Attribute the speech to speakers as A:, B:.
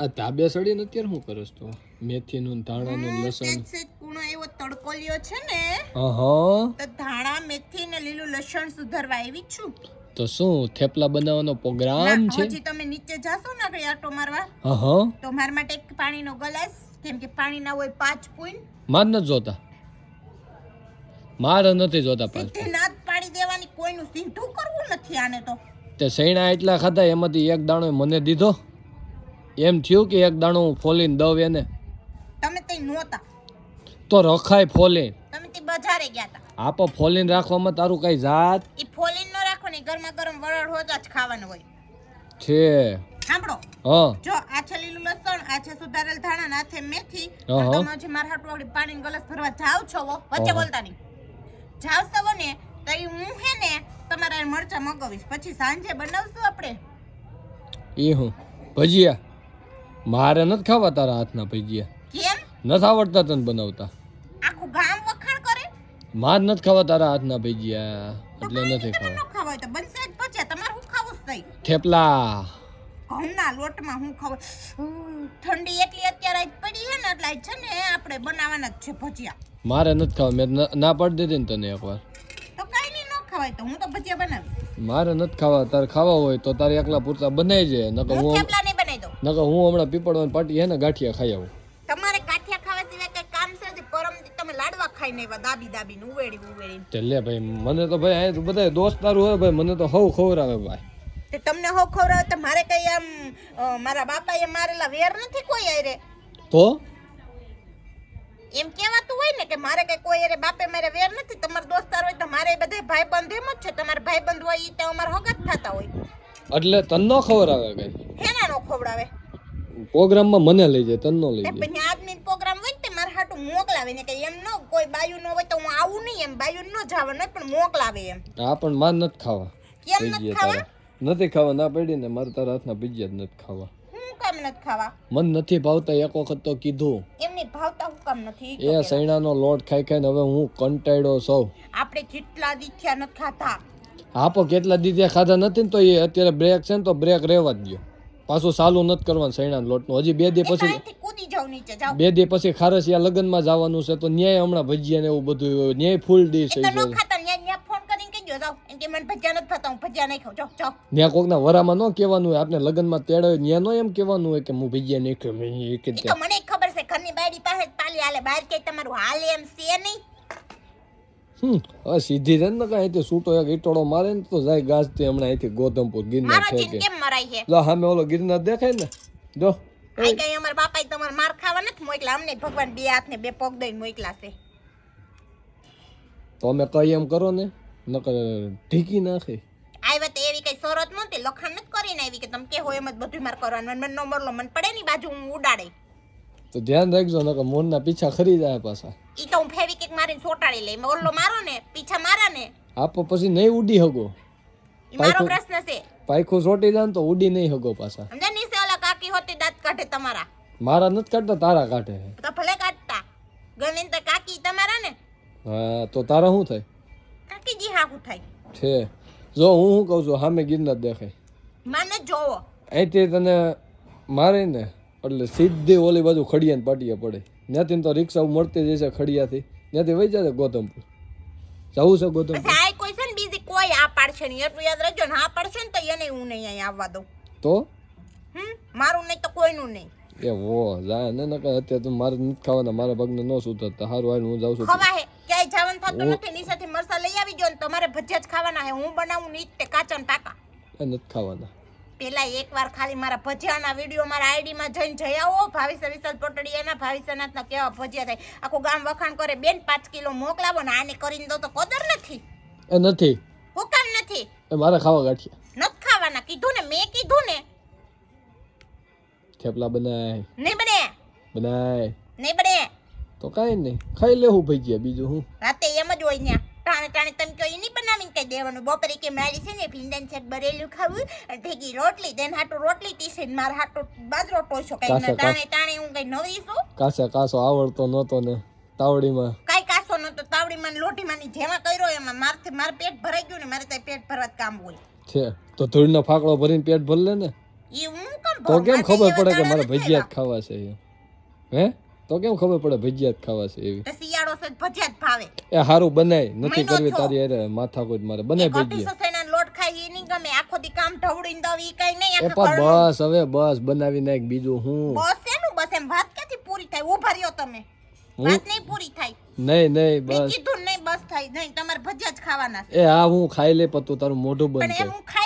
A: આ તાબે સડીને અત્યારે શું કરસ તો મેથીનું ધાણાનું લસણ
B: કૂણો એવો તડકો લ્યો છે ને
A: હા
B: તો ધાણા મેથી ને લીલું લસણ સુધારવા આવી છું.
A: તો શું થેપલા બનાવવાનો પ્રોગ્રામ છે?
B: હજી તમે નીચે જાશો ને આગળ આટો મારવા
A: હા
B: તો મારા માટે એક પાણીનો ગ્લાસ, કેમ કે પાણી ના હોય 5 પૂન
A: માર નથી જોતા, મારે નથી જોતા પાંચ
B: સીધે નાદ પાડી દેવાની, કોઈનું સીધું કરવું નથી આને તો.
A: તે સૈણા એટલા ખાધા એમાંથી એક દાણો મને દીધો, એમ થયું કે એક દાણો હું ફોલીને દઉં એને.
B: તમે તઈ નહોતા,
A: તો રખાય ફોલીને,
B: તમે તે બજારે ગયા હતા.
A: આપો ફોલીને રાખવામાં તારું કઈ જાત
B: ઈ ફોલીન ન રાખો ને, ગરમા ગરમ વરાળ હોતા જ ખાવાનું હોય
A: છે?
B: સાંભળો,
A: હા
B: જો આ છે લીલું લસણ, આ છે સુધારેલ ધાણા, આ છે મેથી.
A: હા.
B: તમે જે મારા હાટુ આવડી પાણીનો ગ્લાસ ભરવા જાવ છો, વચ્ચે બોલતા નહીં. જાવ છો ને તો ઈ હું હે ને તમારા મરચા મગાવીશ, પછી સાંજે બનાવશું આપણે.
A: એ હું ભજીયા મારે નથી ખાવા તારા હાથના ભજીયા,
B: કેમ?
A: નથી આવડતા તને બનાવતા.
B: આખું ગામ વખાણ કરે.
A: માર નથી ખાવા તારા હાથના ભજીયા, એટલે નથી
B: તમે
A: ખાવા.
B: ન ખાવા હોય તો બનશે જ ભજીયા, તમારે શું ખાવું છે?
A: થેપલા
B: ઘઉંના લોટમાં હું ખાવ. ઠંડી એટલી અત્યારે આજ પડી છે ને, એટલે આજ છે ને આપણે બનાવવાના જ છે ભજીયા.
A: મારે નથી ખાવા, મેં ના પાડી દીધી ને તને એકવાર.
B: તો કાઈ નહીં, ન ખવાય તો હું તો ભજીયા બનાવી.
A: મારે નથી ખાવા, તારે ખાવા હોય તો તારે એકલા પૂરતા બનાવી છે. નકર
B: હું
A: હું
B: થેપલા નહીં બનાવી દઉં.
A: હમણાં પીપળવાની પાટી હે ને ગાંઠિયા ખાઈ આવું.
B: તમારે ગાંઠિયા ખાવા સિવાય કઈ કામ છે? જે પરમદી તમે લાડવા ખાઈને આવ્યા, દાબી ઉવેડી.
A: તે લે ભાઈ, મને તો ભાઈ અહીંયા બધા દોસ્તારું હોય ભાઈ, મને તો હવ ખવડાવે ભાઈ.
B: તે તમને હો ખવડાવે તો મારે કઈ આમ મારા બાપાએ મારેલા વેર નથી કોઈ આરે.
A: તો
B: એમ કહેવાતું હોય ને કે મારે કઈ કોઈ આરે બાપે મારે વેર નથી. તમારા દોસ્તાર હોય તો મારે બધા ભાઈબંધ એમ જ છે. તમારા ભાઈબંધ હોય ઈ તો અમારા હગત થતા હોય,
A: એટલે તને ન ખવડાવે કઈ?
B: હેના નો ખવડાવે?
A: પ્રોગ્રામમાં મને લઈ જાય, તને ન લઈ
B: તે
A: જાય.
B: પછી આદમી પ્રોગ્રામ હોય ને મારા હાટુ મોકલાવે ને, કે એમ ન કોઈ બાયુ ન હોય તો હું આવું નહીં, એમ બાયુ ન જવાનું પણ મોકલાવે એમ.
A: હા પણ માર નથી ખાવા.
B: કેમ નથી ખાવા?
A: નથી ખાવા, ના પડી ને. મારે તારા હાથના ભજીયા જ નથી ખાવા.
B: હું કામ નથી ખાવા?
A: મન નથી ભાવતા, એક વખત તો કીધું.
B: એમની ભાવતા હું કામ નથી?
A: એ સૈણાનો લોટ ખાઈ ખાઈને હવે હું કંટાળ્યો સૌ.
B: આપણે જેટલા દીઠ્યા નથી ખાતા.
A: આપો કેટલા દીધે ખાધા નથી ને, તો એ અત્યારે બ્રેક છે ને તો બ્રેક રહેવા જ દો. પાછું ચાલુ નથી કરવાનું સૈણાનો લોટનું. હજી 2 દી પછી,
B: અહીંથી કૂદી જાવ નીચે જાવ.
A: 2 દી પછી ખારસિયા લગ્નમાં જવાનું છે, તો ન્યાય હમણાં ભજીયા ને એવું બધું ન્યાય ફૂલ ડીશ
B: તો
A: થઈ
B: ન
A: જાય.
B: ખાતા ન્યા ફોન કરીને કહેજો જાવ, એમ કે મને ભજીયા નથી ખાતા, હું ભજીયા નહીં ખાઉં. જાવ
A: ત્યાં કોકના વરામાં ન કહેવાનું હોય, આપણે લગ્નમાં તેડાવે ત્યાં ન એમ કહેવાનું હોય કે હું ભજીયા નહીં ખાઉં.
B: ઈ તો મને ખબર છે, ઘરની બાયડી પાસે જ પાલી હાલે, બહાર કે તમારું હાલે એમ છે નહીં.
A: હવે સીધી રહે ને, અહીંથી છૂટો એક ઈટોળો મારે ને તો જાય ગાજથી. હમણાં અહીંથી ગોધમપુર ગિરનાર
B: મારો
A: છે
B: જીન
A: કે
B: કેમ મરાય છે?
A: લો સામે ઓલો ગિરનાર દેખાય ને, જો
B: આઈ કઈ અમાર બાપાએ તમાર માર ખાવા નથી મોકલા, અમને ભગવાન 2 હાથ ને 2 પગ દઈને મોકલા છે.
A: તો અમે કઈ એમ કરો ને, નકર ઢીકી નાખે.
B: આવ્યા તો એવી કઈ શરત નહોતી, લખાણ નથી કરીને આવી કે તમે કે હોય એમ જ બધું માર કરવાનું. મને નો મરલો મને પડે ની બાજુ હું ઉડાડે.
A: તો ધ્યાન રાખજો, નકર મોરના પીછા ખરી જાય પાછા.
B: ઈ તો હું ફેવિકિક મારીને ચોટાડી લઈ. ઓલો મારો ને પીછા મારા ને,
A: આપો પછી નહીં ઉડી હગો.
B: ઈ મારો પ્રશ્ન છે.
A: પાયખું ચોટી જાય ને તો ઉડી નહીં હગો પાછા.
B: સમજે નીસે ઓલા કાકી હોતી દાંત કાઢે તમારા.
A: મારા નથી કાઢતા, તારા કાઢે.
B: તો ભલે કાઢતા, ગમે તો કાકી તમારા ને.
A: હા તો તારા શું થાય?
B: કાકીજી હાકું થાય
A: છે. જો હું શું કહું છું, સામે ગિરનાર દેખાય.
B: મને જોવો
A: અહીંથી તને મારે ને એટલે સીધી ઓલી બાજુ ખડિયાને પાટીએ પડે. ત્યાંથી તો રિક્ષા મળતી જશે ખડિયાથી, ત્યાંથી વહી જશે ગોધમપુર. જવું છે ગોધમપુર?
B: પછી આ કોઈ છે ને બીજી કોઈ આ પાડશે નહીં, એટલું યાદ રાખજો ને. હા પાડશે ને તો એને હું નહીં અહીંયા આવવા દઉં.
A: તો
B: મારું નહીં તો કોઈનું નહીં.
A: એ હો જાય ને, નકર અત્યારે તું મારે નથી ખાવાના, મારા પગને ન સુધરતા. સારું હાલ હું જાઉં છું.
B: ખવા હે ક્યાંય જવાનું થતું નથી. નીચેથી મરસા લઈ આવી જો ને તમારે ભજીયા જ ખાવાના હે. હું બનાવું નહીં તે કાચા ને પાકા.
A: એ નથી ખાવાના.
B: પેલા એકવાર ખાલી મારા ભજીયાના વિડીયો મારા આઈડી માં જઈને જઈ આવો. ભાવિસા વિશાલ પટડિયાના ભાવિસાનાથના કેવા ભજીયા થાય. આખું ગામ વખાણ કરે. બેન 5 કિલો મોકલાવો ને આને કરીને દો તો કદર નથી.
A: એ નથી,
B: હું કામ નથી?
A: એ મારે ખાવા ગાંઠિયા
B: નથી ખાવાના કીધું ને, મેં કીધું ને.
A: થેપલા બનાય
B: નહીં બને,
A: બનાય
B: નહીં બને.
A: તો કાંઈ નહીં, ખાઈ લેવું ભજીયા, બીજું હું.
B: રાતે એમ જ હોય ત્યાં ટાણે ટાણે તમે કહો નહીં બનાવીને કઈ દેવાનું. બપોરે કે મારી છે ને ભીંડાનું શાક બરેલું ખાવું, ભેગી રોટલી, તેન હાટું રોટલી ટીસીને મારા હાટું બાજરો ટોસો. કઈ ટાણે ટાણે હું કઈ નવી છું?
A: કાસો આવડતો નહોતો ને તાવડીમાં.
B: કઈ કાસો નતો તાવડીમાં લોટીમાં ની જેમાં કર્યો એમાં મારે પેટ ભરાઈ ગયું ને. મારે ત્યાં પેટ ભરવા કામ હોય
A: છે તો ધૂળનો ફાકડો ભરીને પેટ ભર લે ને.
B: ઈ હું કેમ
A: તો કેમ
B: માથે
A: ખબર
B: એવા
A: પડે કે
B: દાણા
A: મારે
B: નથી
A: ભજીયા જ ખાવા છે એમ? હે તો કેમ ખબર પડે ભજીયા જ ખાવા છે એવી?
B: તો શિયાળો છે તો ભજીયા જ ભાવે
A: એ હારું બનાય નથી
B: મહિનો
A: કરવી
B: થયો.
A: તારી અરે માથાકૂટ મારે બને
B: એક
A: ભજીયા
B: 2800 ના લોટ ખાઈ ઈ નહીં ગમે આખો દી કામ ઢવડીને દવ ઈ કઈ નહીં
A: એ
B: આખા
A: પણ
B: ઘરનું.
A: બસ હવે બસ બનાવી નાખ બીજું હું
B: બસ એનું બસ એમ વાત ક્યાંથી પૂરી થાય ઉભા રહ્યો તમે
A: હું?
B: વાત નહીં પૂરી થાય
A: નહીં
B: મેં
A: બસ
B: કીધું નહીં બસ થાય નહીં તમારે ભજીયા જ ખાવાના છે
A: એ હા હું ખાઈ લે પણ તું તારું મોઢું
B: પણ
A: બંધ
B: એમ
A: કર
B: હું ખાઈ